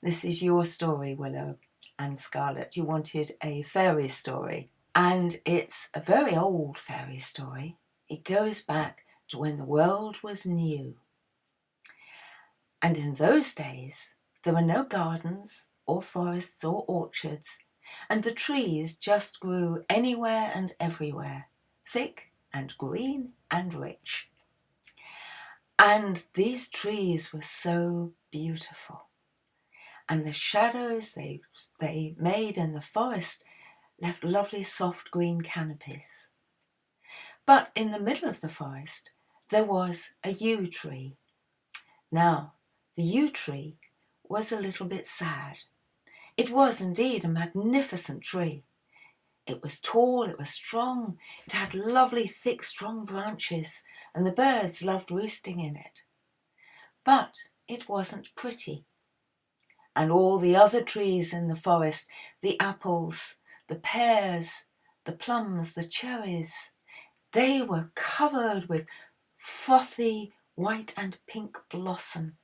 This is your story, Willow and Scarlet. You wanted a fairy story. And it's a very old fairy story. It goes back to when the world was new. And in those days, there were no gardens or forests or orchards, and the trees just grew anywhere and everywhere, thick and green and rich. And these trees were so beautiful. And the shadows they made in the forest left lovely soft green canopies. But in the middle of the forest, there was a yew tree. Now, the yew tree was a little bit sad. It was indeed a magnificent tree. It was tall, it was strong, it had lovely thick strong branches, and the birds loved roosting in it. But it wasn't pretty. And all the other trees in the forest, the apples, the pears, the plums, the cherries, they were covered with frothy white and pink blossom.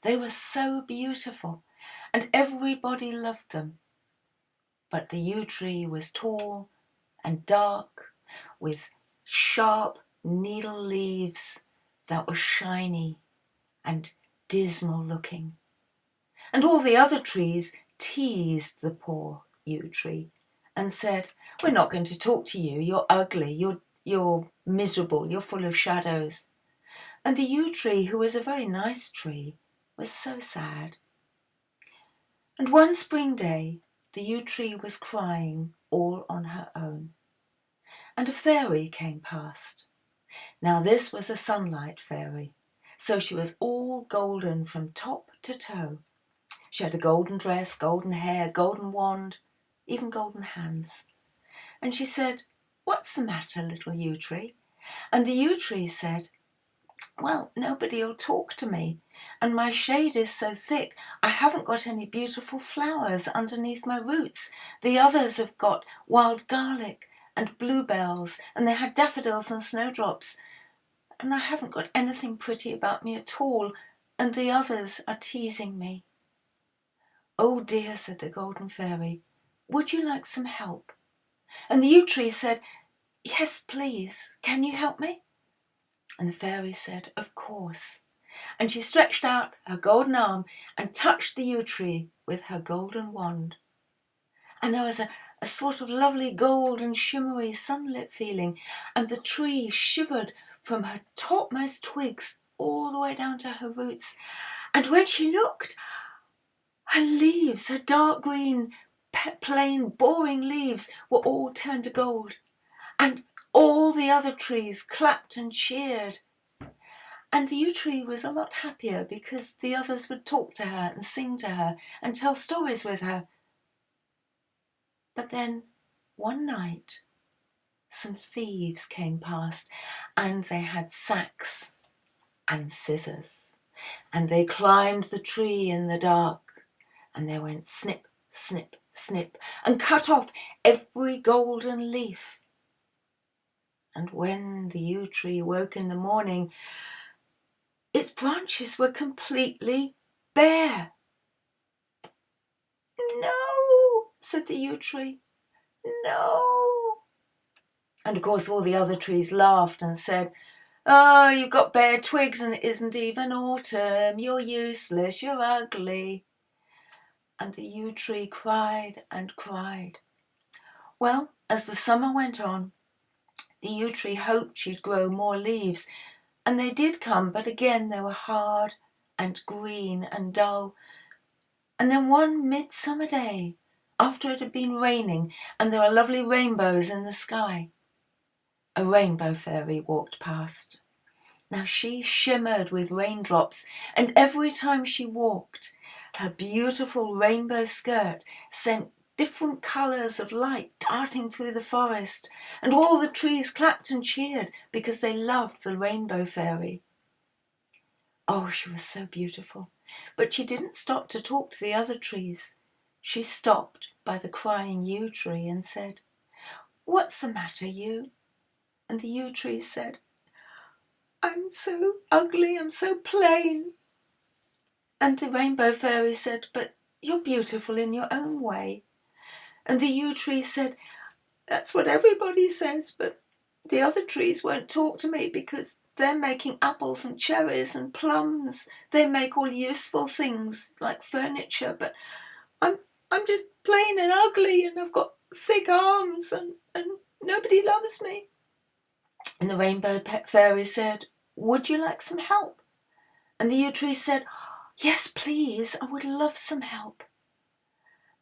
They were so beautiful, and everybody loved them. But the yew tree was tall and dark, with sharp needle leaves that were shiny and dismal looking. And all the other trees teased the poor yew tree and said, "We're not going to talk to you. You're ugly. You're miserable. You're full of shadows." And the yew tree, who was a very nice tree, was so sad. And one spring day, the yew tree was crying all on her own. And a fairy came past. Now this was a sunlight fairy, so she was all golden from top to toe. She had a golden dress, golden hair, golden wand, even golden hands. And she said, "What's the matter, little yew tree?" And the yew tree said, "Well, nobody'll talk to me, and my shade is so thick, I haven't got any beautiful flowers underneath my roots. The others have got wild garlic and bluebells, and they had daffodils and snowdrops, and I haven't got anything pretty about me at all, and the others are teasing me." "Oh dear," said the golden fairy, "would you like some help?" And the yew tree said, "Yes, please, can you help me?" And the fairy said, "Of course." And she stretched out her golden arm and touched the yew tree with her golden wand. And there was a sort of lovely gold and shimmery sunlit feeling, and the tree shivered from her topmost twigs all the way down to her roots. And when she looked, her leaves, her dark green, plain, boring leaves were all turned to gold. And all the other trees clapped and cheered. And the yew tree was a lot happier because the others would talk to her and sing to her and tell stories with her. But then, one night, some thieves came past, and they had sacks and scissors, and they climbed the tree in the dark, and they went snip, snip, snip, and cut off every golden leaf. And when the yew tree woke in the morning, its branches were completely bare. "No," said the yew tree, "no." And of course all the other trees laughed and said, "Oh, you've got bare twigs and it isn't even autumn. You're useless, you're ugly." And the yew tree cried and cried. Well, as the summer went on, the yew tree hoped she'd grow more leaves, and they did come, but again they were hard and green and dull. And then one midsummer day, after it had been raining and there were lovely rainbows in the sky, a rainbow fairy walked past. Now she shimmered with raindrops, and every time she walked, her beautiful rainbow skirt sent different colours of light darting through the forest, and all the trees clapped and cheered because they loved the rainbow fairy. Oh, she was so beautiful, but she didn't stop to talk to the other trees. She stopped by the crying yew tree and said, "What's the matter, yew?" And the yew tree said, "I'm so ugly, I'm so plain." And the rainbow fairy said, "But You're beautiful in your own way. And the yew tree said, that's what everybody says, but the other trees won't talk to me because they're making apples and cherries and plums. They make all useful things like furniture, but I'm just plain and ugly, and I've got thick arms, and nobody loves me. And the rainbow fairy said, would you like some help? And the yew tree said, yes, please, I would love some help.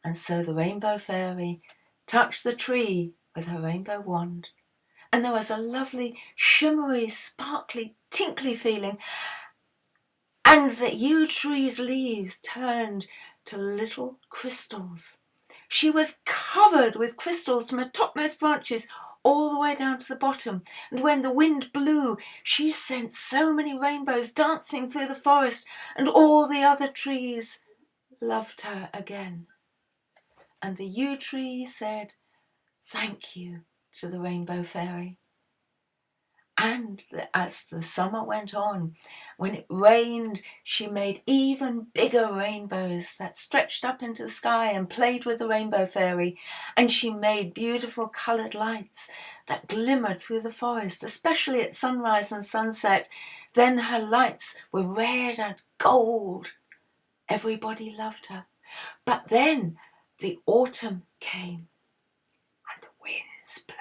And so the rainbow fairy touched the tree with her rainbow wand, and there was a lovely, shimmery, sparkly, tinkly feeling, and the yew tree's leaves turned to little crystals. She was covered with crystals from her topmost branches all the way down to the bottom, and when the wind blew, she sent so many rainbows dancing through the forest, and all the other trees loved her again. And the yew tree said, thank you to the rainbow fairy. And as the summer went on, when it rained, she made even bigger rainbows that stretched up into the sky and played with the rainbow fairy. And she made beautiful coloured lights that glimmered through the forest, especially at sunrise and sunset. Then her lights were red and gold. Everybody loved her. But then the autumn came and the winds blew.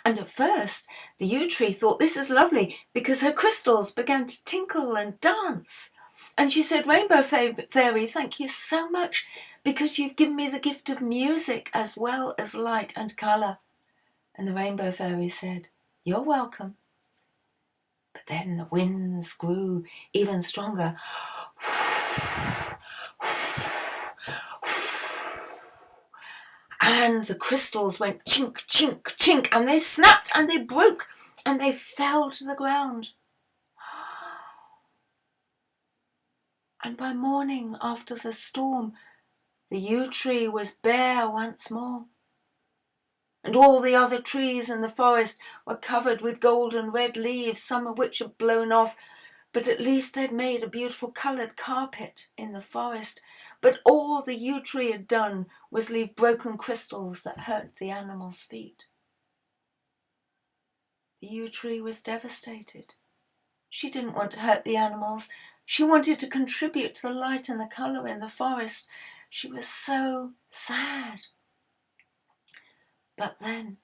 And at first, the yew tree thought this is lovely because her crystals began to tinkle and dance. And she said, Rainbow Fairy, thank you so much because you've given me the gift of music as well as light and colour. And the Rainbow Fairy said, you're welcome. But then the winds grew even stronger. And the crystals went chink, chink, chink, and they snapped and they broke and they fell to the ground. And by morning, after the storm, the yew tree was bare once more. And all the other trees in the forest were covered with golden red leaves, some of which had blown off, but at least they'd made a beautiful coloured carpet in the forest. But all the yew tree had done was leave broken crystals that hurt the animals' feet. The yew tree was devastated. She didn't want to hurt the animals. She wanted to contribute to the light and the colour in the forest. She was so sad. But then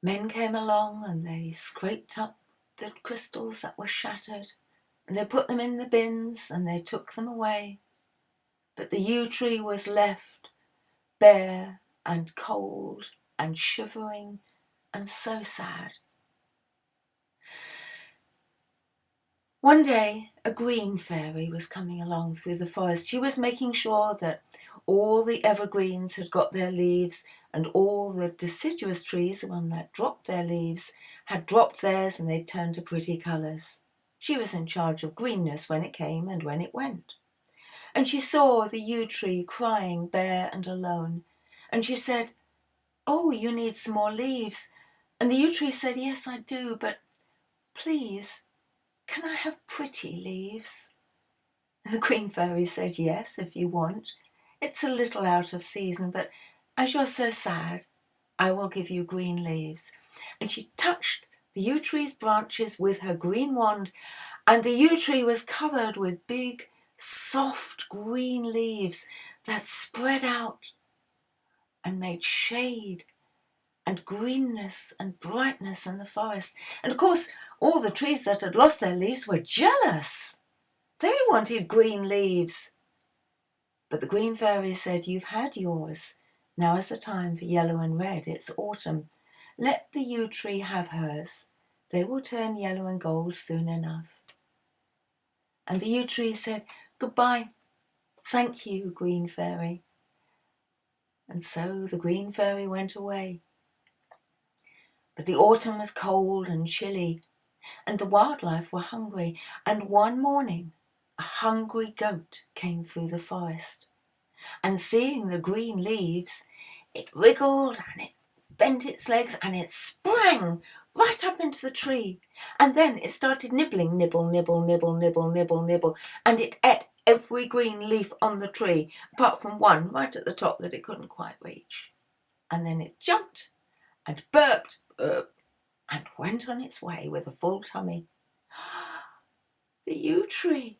men came along and they scraped up the crystals that were shattered, and they put them in the bins and they took them away. But the yew tree was left bare and cold and shivering and so sad. One day, a green fairy was coming along through the forest. She was making sure that all the evergreens had got their leaves and all the deciduous trees, the one that dropped their leaves, had dropped theirs and they turned to pretty colours. She was in charge of greenness when it came and when it went. And she saw the yew tree crying bare and alone. And she said, oh, you need some more leaves. And the yew tree said, yes, I do, but please, can I have pretty leaves? And the green fairy said, yes, if you want. It's a little out of season, but as you're so sad, I will give you green leaves. And she touched the yew tree's branches with her green wand, and the yew tree was covered with big, soft green leaves that spread out and made shade and greenness and brightness in the forest. And of course, all the trees that had lost their leaves were jealous. They wanted green leaves. But the green fairy said, you've had yours. Now is the time for yellow and red. It's autumn. Let the yew tree have hers. They will turn yellow and gold soon enough. And the yew tree said, goodbye. Thank you, green fairy. And so the green fairy went away. But the autumn was cold and chilly, and the wildlife were hungry. And one morning, a hungry goat came through the forest. And seeing the green leaves, it wriggled and it bent its legs and it sprang right up into the tree. And then it started nibbling, nibble, nibble, nibble, nibble, nibble, nibble, and it ate every green leaf on the tree, apart from one right at the top that it couldn't quite reach. And then it jumped and burped, and went on its way with a full tummy. The yew tree.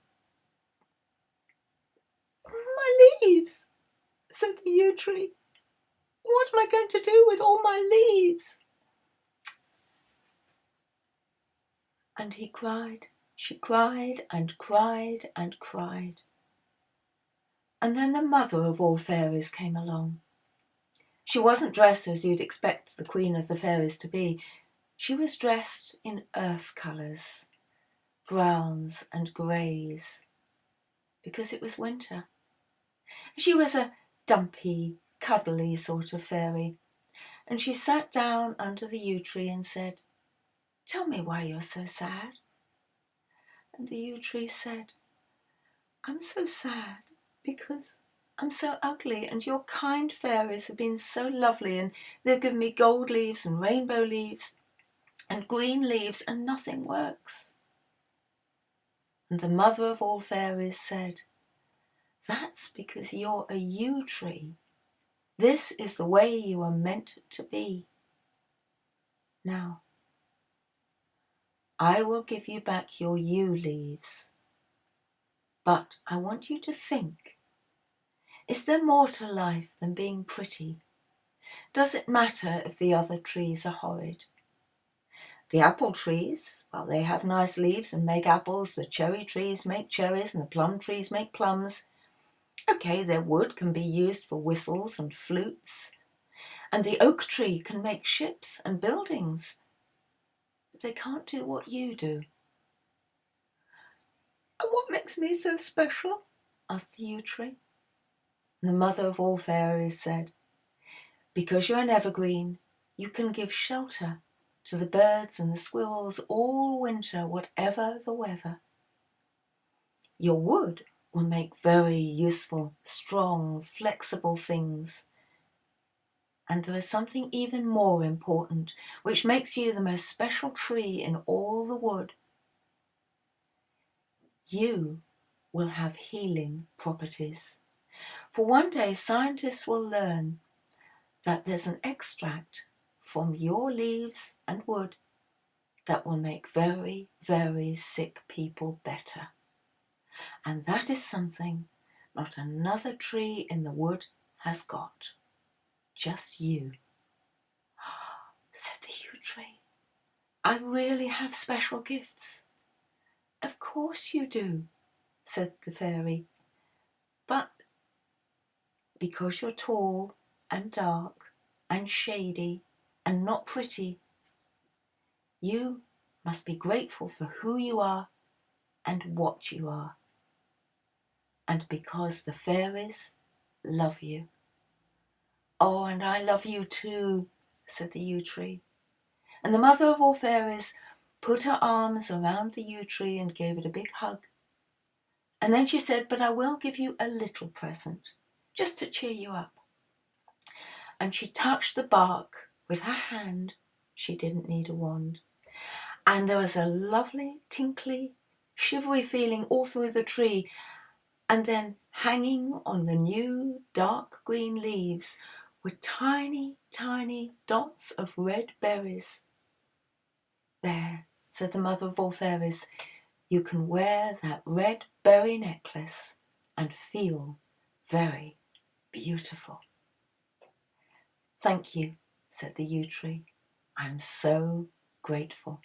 My leaves, said the yew tree. What am I going to do with all my leaves? And he cried. She cried and cried and cried. And then the mother of all fairies came along. She wasn't dressed as you'd expect the queen of the fairies to be. She was dressed in earth colours, browns and greys, because it was winter. She was a dumpy, cuddly sort of fairy, and she sat down under the yew tree and said, "Tell me why you're so sad." And the yew tree said, "I'm so sad because I'm so ugly, and your kind fairies have been so lovely, and they've given me gold leaves and rainbow leaves and green leaves, and nothing works." And the mother of all fairies said, "That's because you're a yew tree. This is the way you are meant to be. Now, I will give you back your yew leaves, but I want you to think, is there more to life than being pretty? Does it matter if the other trees are horrid? The apple trees, well, they have nice leaves and make apples. The cherry trees make cherries, and the plum trees make plums. Okay, their wood can be used for whistles and flutes, and the oak tree can make ships and buildings, but they can't do what you do." "And what makes me so special?" asked the yew tree. And the mother of all fairies said, "Because you're an evergreen, you can give shelter to the birds and the squirrels all winter, whatever the weather. Your wood will make very useful, strong, flexible things. And there is something even more important, which makes you the most special tree in all the wood. You will have healing properties. For one day, scientists will learn that there's an extract from your leaves and wood that will make very, very sick people better. And that is something not another tree in the wood has got. Just you." Said the yew tree, "I really have special gifts." "Of course you do," said the fairy. "But because you're tall and dark and shady and not pretty, you must be grateful for who you are and what you are. And because the fairies love you." "Oh, and I love you too," said the yew tree. And the mother of all fairies put her arms around the yew tree and gave it a big hug. And then she said, "But I will give you a little present, just to cheer you up." And she touched the bark with her hand. She didn't need a wand. And there was a lovely, tinkly, shivery feeling all through the tree. And then hanging on the new dark green leaves were tiny, tiny dots of red berries. "There," said the mother of all fairies, "you can wear that red berry necklace and feel very beautiful." "Thank you," said the yew tree. "I'm so grateful."